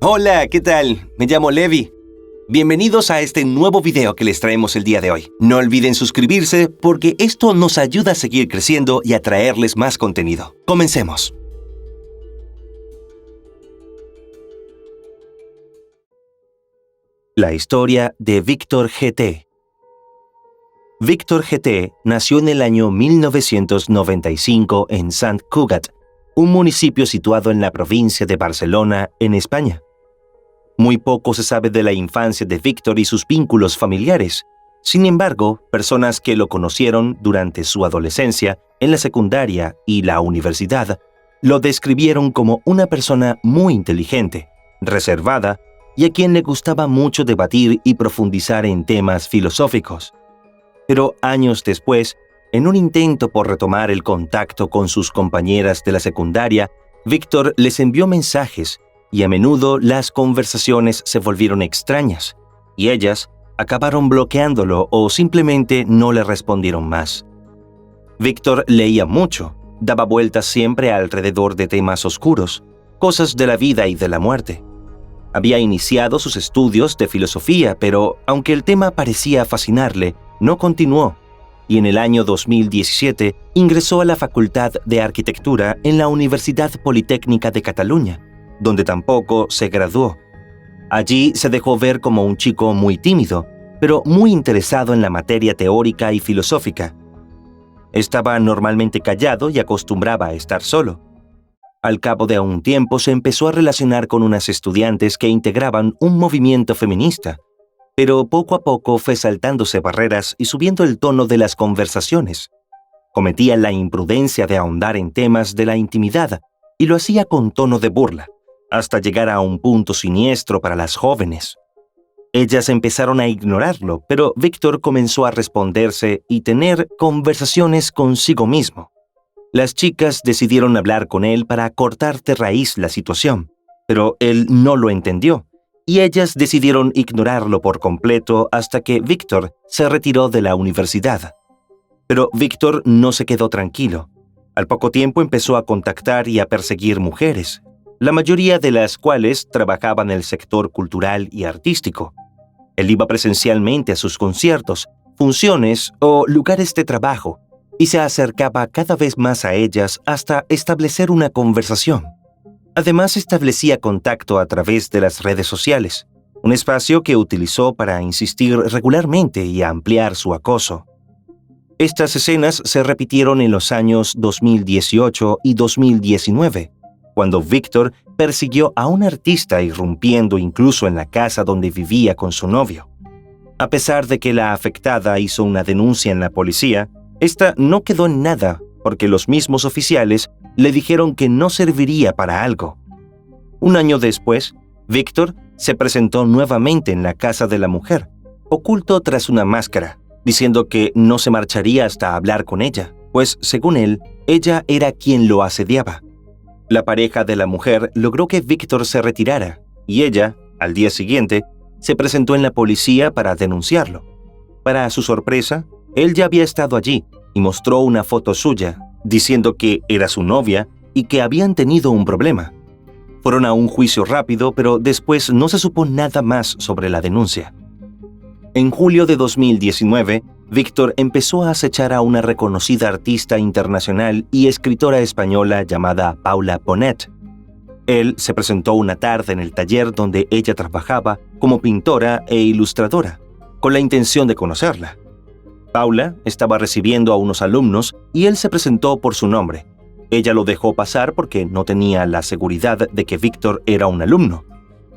Hola, ¿qué tal? Me llamo Levi. Bienvenidos a este nuevo video que les traemos el día de hoy. No olviden suscribirse porque esto nos ayuda a seguir creciendo y a traerles más contenido. Comencemos. La historia de Víctor GT. Víctor GT nació en el año 1995 en Sant Cugat, un municipio situado en la provincia de Barcelona, en España. Muy poco se sabe de la infancia de Víctor y sus vínculos familiares. Sin embargo, personas que lo conocieron durante su adolescencia, en la secundaria y la universidad, lo describieron como una persona muy inteligente, reservada y a quien le gustaba mucho debatir y profundizar en temas filosóficos. Pero años después, en un intento por retomar el contacto con sus compañeras de la secundaria, Víctor les envió mensajes y a menudo las conversaciones se volvieron extrañas, y ellas acabaron bloqueándolo o simplemente no le respondieron más. Víctor leía mucho, daba vueltas siempre alrededor de temas oscuros, cosas de la vida y de la muerte. Había iniciado sus estudios de filosofía, pero aunque el tema parecía fascinarle, no continuó, y en el año 2017 ingresó a la Facultad de Arquitectura en la Universidad Politécnica de Cataluña, donde tampoco se graduó. Allí se dejó ver como un chico muy tímido, pero muy interesado en la materia teórica y filosófica. Estaba normalmente callado y acostumbraba a estar solo. Al cabo de un tiempo se empezó a relacionar con unas estudiantes que integraban un movimiento feminista, pero poco a poco fue saltándose barreras y subiendo el tono de las conversaciones. Cometía la imprudencia de ahondar en temas de la intimidad y lo hacía con tono de burla, hasta llegar a un punto siniestro para las jóvenes. Ellas empezaron a ignorarlo, pero Víctor comenzó a responderse y tener conversaciones consigo mismo. Las chicas decidieron hablar con él para cortar de raíz la situación, pero él no lo entendió, y ellas decidieron ignorarlo por completo hasta que Víctor se retiró de la universidad. Pero Víctor no se quedó tranquilo. Al poco tiempo empezó a contactar y a perseguir mujeres, la mayoría de las cuales trabajaban en el sector cultural y artístico. Él iba presencialmente a sus conciertos, funciones o lugares de trabajo y se acercaba cada vez más a ellas hasta establecer una conversación. Además, establecía contacto a través de las redes sociales, un espacio que utilizó para insistir regularmente y ampliar su acoso. Estas escenas se repitieron en los años 2018 y 2019, cuando Víctor persiguió a un artista irrumpiendo incluso en la casa donde vivía con su novio. A pesar de que la afectada hizo una denuncia en la policía, esta no quedó en nada porque los mismos oficiales le dijeron que no serviría para algo. Un año después, Víctor se presentó nuevamente en la casa de la mujer, oculto tras una máscara, diciendo que no se marcharía hasta hablar con ella, pues, según él, ella era quien lo asediaba. La pareja de la mujer logró que Víctor se retirara, y ella, al día siguiente, se presentó en la policía para denunciarlo. Para su sorpresa, él ya había estado allí y mostró una foto suya, diciendo que era su novia y que habían tenido un problema. Fueron a un juicio rápido, pero después no se supo nada más sobre la denuncia. En julio de 2019, Víctor empezó a acechar a una reconocida artista internacional y escritora española llamada Paula Bonet. Él se presentó una tarde en el taller donde ella trabajaba como pintora e ilustradora, con la intención de conocerla. Paula estaba recibiendo a unos alumnos y él se presentó por su nombre. Ella lo dejó pasar porque no tenía la seguridad de que Víctor era un alumno,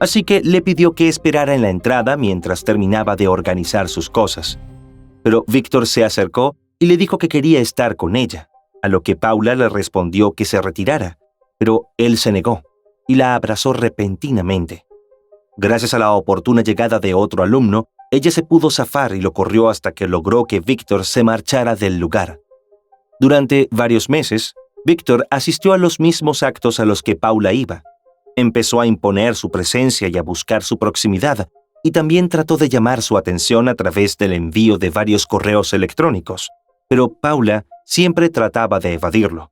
así que le pidió que esperara en la entrada mientras terminaba de organizar sus cosas. Pero Víctor se acercó y le dijo que quería estar con ella, a lo que Paula le respondió que se retirara, pero él se negó y la abrazó repentinamente. Gracias a la oportuna llegada de otro alumno, ella se pudo zafar y lo corrió hasta que logró que Víctor se marchara del lugar. Durante varios meses, Víctor asistió a los mismos actos a los que Paula iba. Empezó a imponer su presencia y a buscar su proximidad, y también trató de llamar su atención a través del envío de varios correos electrónicos, pero Paula siempre trataba de evadirlo.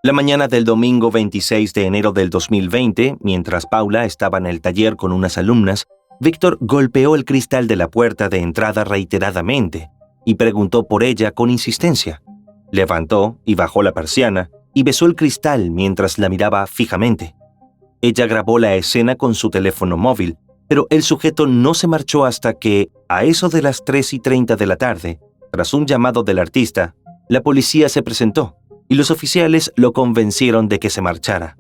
La mañana del domingo 26 de enero del 2020, mientras Paula estaba en el taller con unas alumnas, Víctor golpeó el cristal de la puerta de entrada reiteradamente y preguntó por ella con insistencia. Levantó y bajó la persiana y besó el cristal mientras la miraba fijamente. Ella grabó la escena con su teléfono móvil, pero el sujeto no se marchó hasta que, a eso de las 3:30 de la tarde, tras un llamado del artista, la policía se presentó y los oficiales lo convencieron de que se marchara.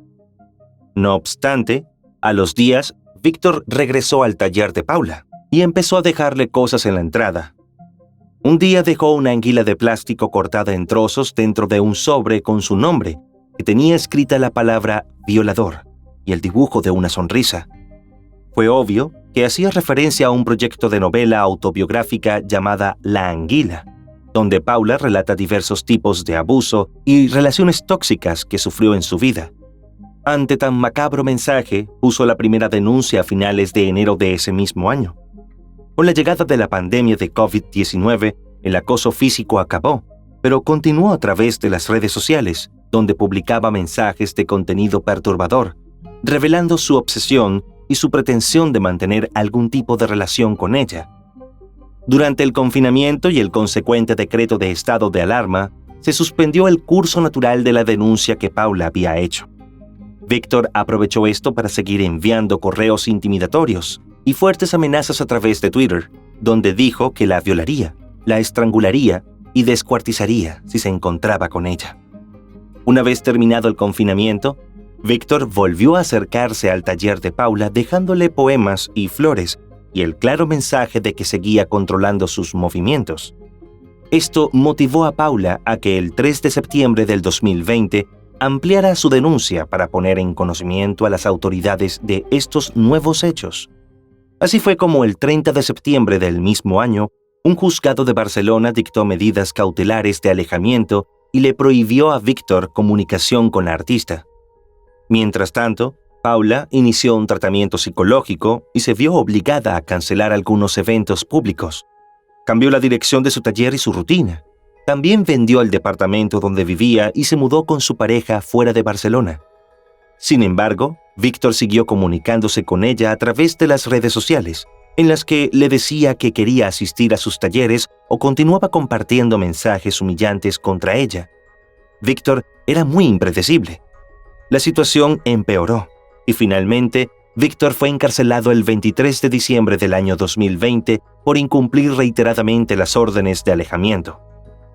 No obstante, a los días, Víctor regresó al taller de Paula y empezó a dejarle cosas en la entrada. Un día dejó una anguila de plástico cortada en trozos dentro de un sobre con su nombre, que tenía escrita la palabra violador y el dibujo de una sonrisa. Fue obvio que hacía referencia a un proyecto de novela autobiográfica llamada La Anguila, donde Paula relata diversos tipos de abuso y relaciones tóxicas que sufrió en su vida. Ante tan macabro mensaje, puso la primera denuncia a finales de enero de ese mismo año. Con la llegada de la pandemia de COVID-19, el acoso físico acabó, pero continuó a través de las redes sociales, donde publicaba mensajes de contenido perturbador, revelando su obsesión y su pretensión de mantener algún tipo de relación con ella. Durante el confinamiento y el consecuente decreto de estado de alarma, se suspendió el curso natural de la denuncia que Paula había hecho. Víctor aprovechó esto para seguir enviando correos intimidatorios y fuertes amenazas a través de Twitter, donde dijo que la violaría, la estrangularía y descuartizaría si se encontraba con ella. Una vez terminado el confinamiento, Víctor volvió a acercarse al taller de Paula dejándole poemas y flores y el claro mensaje de que seguía controlando sus movimientos. Esto motivó a Paula a que el 3 de septiembre del 2020 ampliara su denuncia para poner en conocimiento a las autoridades de estos nuevos hechos. Así fue como el 30 de septiembre del mismo año, un juzgado de Barcelona dictó medidas cautelares de alejamiento y le prohibió a Víctor comunicación con la artista. Mientras tanto, Paula inició un tratamiento psicológico y se vio obligada a cancelar algunos eventos públicos. Cambió la dirección de su taller y su rutina. También vendió el departamento donde vivía y se mudó con su pareja fuera de Barcelona. Sin embargo, Víctor siguió comunicándose con ella a través de las redes sociales, en las que le decía que quería asistir a sus talleres o continuaba compartiendo mensajes humillantes contra ella. Víctor era muy impredecible. La situación empeoró y finalmente Víctor fue encarcelado el 23 de diciembre del año 2020 por incumplir reiteradamente las órdenes de alejamiento.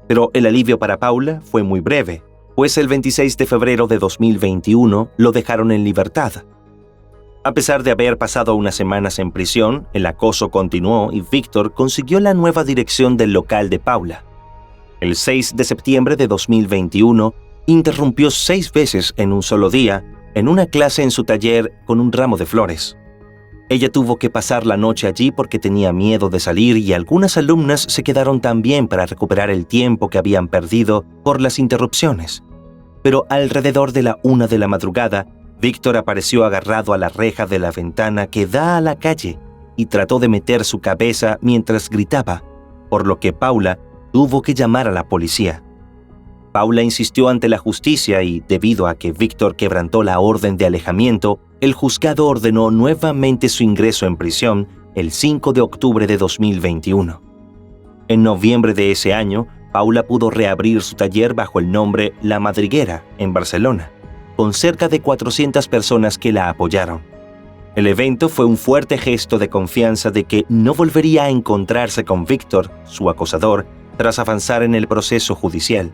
Pero el alivio para Paula fue muy breve, pues el 26 de febrero de 2021 lo dejaron en libertad. A pesar de haber pasado unas semanas en prisión, el acoso continuó y Víctor consiguió la nueva dirección del local de Paula. El 6 de septiembre de 2021, interrumpió 6 veces en un solo día en una clase en su taller con un ramo de flores. Ella tuvo que pasar la noche allí porque tenía miedo de salir y algunas alumnas se quedaron también para recuperar el tiempo que habían perdido por las interrupciones. Pero alrededor de la 1 de la madrugada, Víctor apareció agarrado a la reja de la ventana que da a la calle y trató de meter su cabeza mientras gritaba, por lo que Paula tuvo que llamar a la policía. Paula insistió ante la justicia y, debido a que Víctor quebrantó la orden de alejamiento, el juzgado ordenó nuevamente su ingreso en prisión el 5 de octubre de 2021. En noviembre de ese año, Paula pudo reabrir su taller bajo el nombre La Madriguera, en Barcelona, con cerca de 400 personas que la apoyaron. El evento fue un fuerte gesto de confianza de que no volvería a encontrarse con Víctor, su acosador, tras avanzar en el proceso judicial.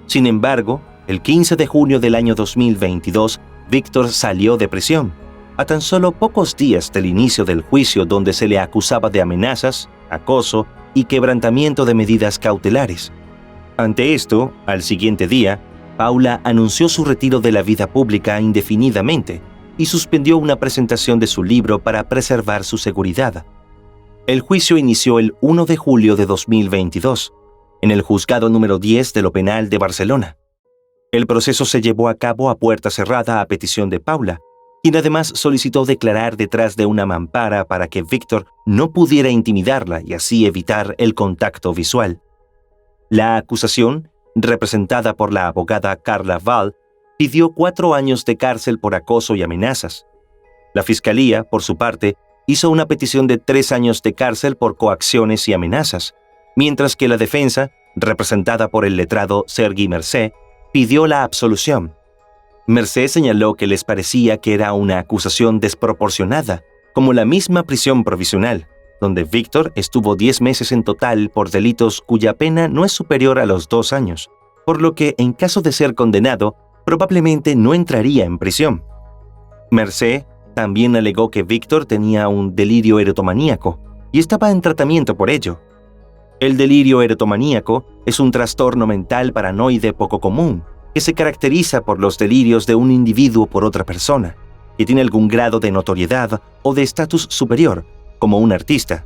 Sin embargo, el 15 de junio del año 2022, Víctor salió de prisión, a tan solo pocos días del inicio del juicio donde se le acusaba de amenazas, acoso y quebrantamiento de medidas cautelares. Ante esto, al siguiente día, Paula anunció su retiro de la vida pública indefinidamente y suspendió una presentación de su libro para preservar su seguridad. El juicio inició el 1 de julio de 2022, en el juzgado número 10 de lo penal de Barcelona. El proceso se llevó a cabo a puerta cerrada a petición de Paula, quien además solicitó declarar detrás de una mampara para que Víctor no pudiera intimidarla y así evitar el contacto visual. La acusación, representada por la abogada Carla Vall, pidió 4 años de cárcel por acoso y amenazas. La Fiscalía, por su parte, hizo una petición de 3 años de cárcel por coacciones y amenazas, mientras que la defensa, representada por el letrado Sergi Mercé, pidió la absolución. Mercé señaló que les parecía que era una acusación desproporcionada, como la misma prisión provisional, donde Víctor estuvo 10 meses en total por delitos cuya pena no es superior a los 2 años, por lo que, en caso de ser condenado, probablemente no entraría en prisión. Mercé también alegó que Víctor tenía un delirio erotomaníaco y estaba en tratamiento por ello. El delirio erotomaníaco es un trastorno mental paranoide poco común, que se caracteriza por los delirios de un individuo por otra persona, que tiene algún grado de notoriedad o de estatus superior, como un artista.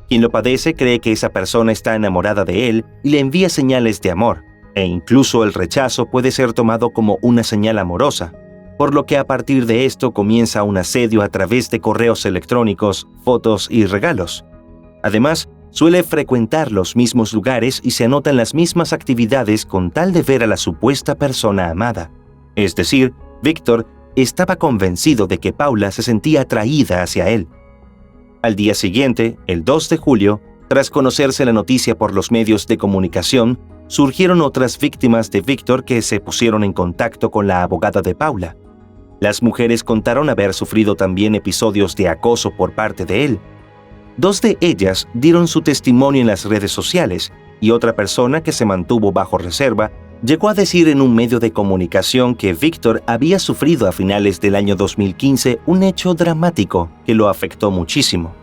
Quien lo padece cree que esa persona está enamorada de él y le envía señales de amor, e incluso el rechazo puede ser tomado como una señal amorosa, por lo que a partir de esto comienza un asedio a través de correos electrónicos, fotos y regalos. Además, suele frecuentar los mismos lugares y se anotan las mismas actividades con tal de ver a la supuesta persona amada. Es decir, Víctor estaba convencido de que Paula se sentía atraída hacia él. Al día siguiente, el 2 de julio, tras conocerse la noticia por los medios de comunicación, surgieron otras víctimas de Víctor que se pusieron en contacto con la abogada de Paula. Las mujeres contaron haber sufrido también episodios de acoso por parte de él. 2 de ellas dieron su testimonio en las redes sociales y otra persona que se mantuvo bajo reserva llegó a decir en un medio de comunicación que Víctor había sufrido a finales del año 2015 un hecho dramático que lo afectó muchísimo.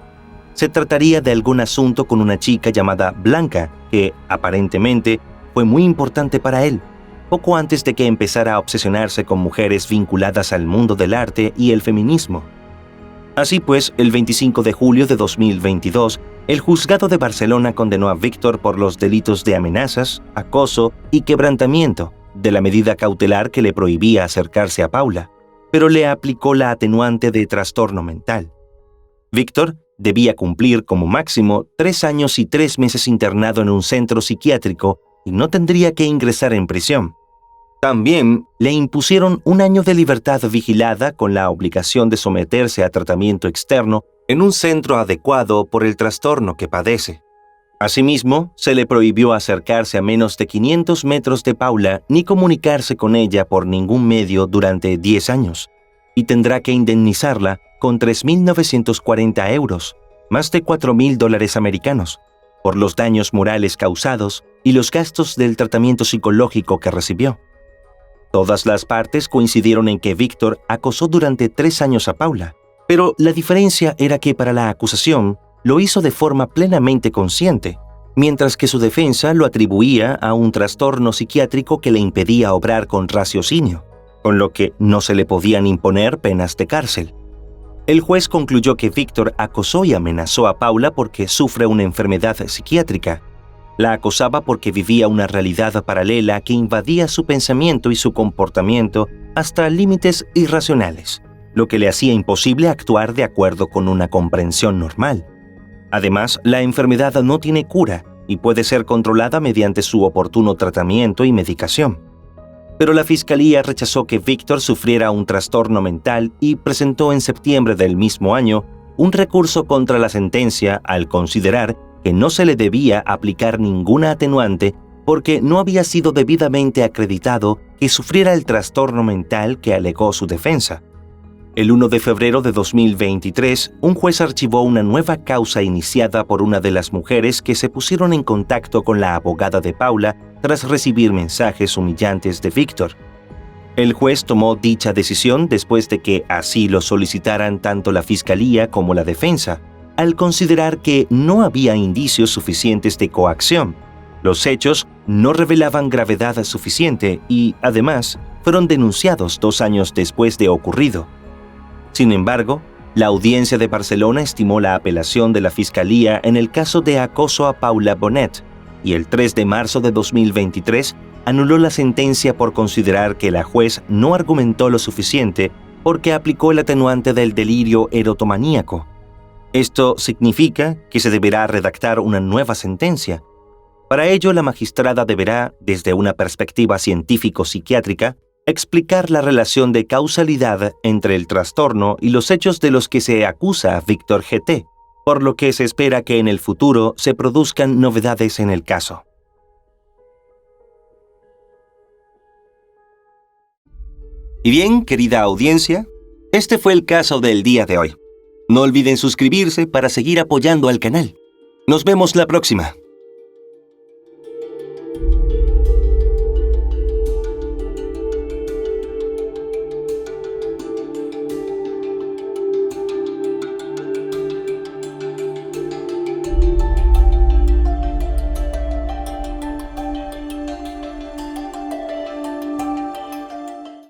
Se trataría de algún asunto con una chica llamada Blanca que, aparentemente, fue muy importante para él, poco antes de que empezara a obsesionarse con mujeres vinculadas al mundo del arte y el feminismo. Así pues, el 25 de julio de 2022, el juzgado de Barcelona condenó a Víctor por los delitos de amenazas, acoso y quebrantamiento de la medida cautelar que le prohibía acercarse a Paula, pero le aplicó la atenuante de trastorno mental. Víctor debía cumplir como máximo 3 años y 3 meses internado en un centro psiquiátrico y no tendría que ingresar en prisión. También le impusieron 1 año de libertad vigilada con la obligación de someterse a tratamiento externo en un centro adecuado por el trastorno que padece. Asimismo, se le prohibió acercarse a menos de 500 metros de Paula ni comunicarse con ella por ningún medio durante 10 años, y tendrá que indemnizarla con 3.940 euros, más de $4.000 americanos, por los daños morales causados y los gastos del tratamiento psicológico que recibió. Todas las partes coincidieron en que Víctor acosó durante 3 años a Paula, pero la diferencia era que para la acusación lo hizo de forma plenamente consciente, mientras que su defensa lo atribuía a un trastorno psiquiátrico que le impedía obrar con raciocinio, con lo que no se le podían imponer penas de cárcel. El juez concluyó que Víctor acosó y amenazó a Paula porque sufre una enfermedad psiquiátrica. La acosaba porque vivía una realidad paralela que invadía su pensamiento y su comportamiento hasta límites irracionales, lo que le hacía imposible actuar de acuerdo con una comprensión normal. Además, la enfermedad no tiene cura y puede ser controlada mediante su oportuno tratamiento y medicación. Pero la Fiscalía rechazó que Víctor sufriera un trastorno mental y presentó en septiembre del mismo año un recurso contra la sentencia al considerar que no se le debía aplicar ninguna atenuante porque no había sido debidamente acreditado que sufriera el trastorno mental que alegó su defensa. El 1 de febrero de 2023, un juez archivó una nueva causa iniciada por una de las mujeres que se pusieron en contacto con la abogada de Paula tras recibir mensajes humillantes de Víctor. El juez tomó dicha decisión después de que así lo solicitaran tanto la Fiscalía como la defensa, al considerar que no había indicios suficientes de coacción. Los hechos no revelaban gravedad suficiente y, además, fueron denunciados 2 años después de ocurrido. Sin embargo, la audiencia de Barcelona estimó la apelación de la Fiscalía en el caso de acoso a Paula Bonet y el 3 de marzo de 2023 anuló la sentencia por considerar que la juez no argumentó lo suficiente porque aplicó el atenuante del delirio erotomaníaco. Esto significa que se deberá redactar una nueva sentencia. Para ello, la magistrada deberá, desde una perspectiva científico-psiquiátrica, explicar la relación de causalidad entre el trastorno y los hechos de los que se acusa a Víctor GT, por lo que se espera que en el futuro se produzcan novedades en el caso. Y bien, querida audiencia, este fue el caso del día de hoy. No olviden suscribirse para seguir apoyando al canal. Nos vemos la próxima.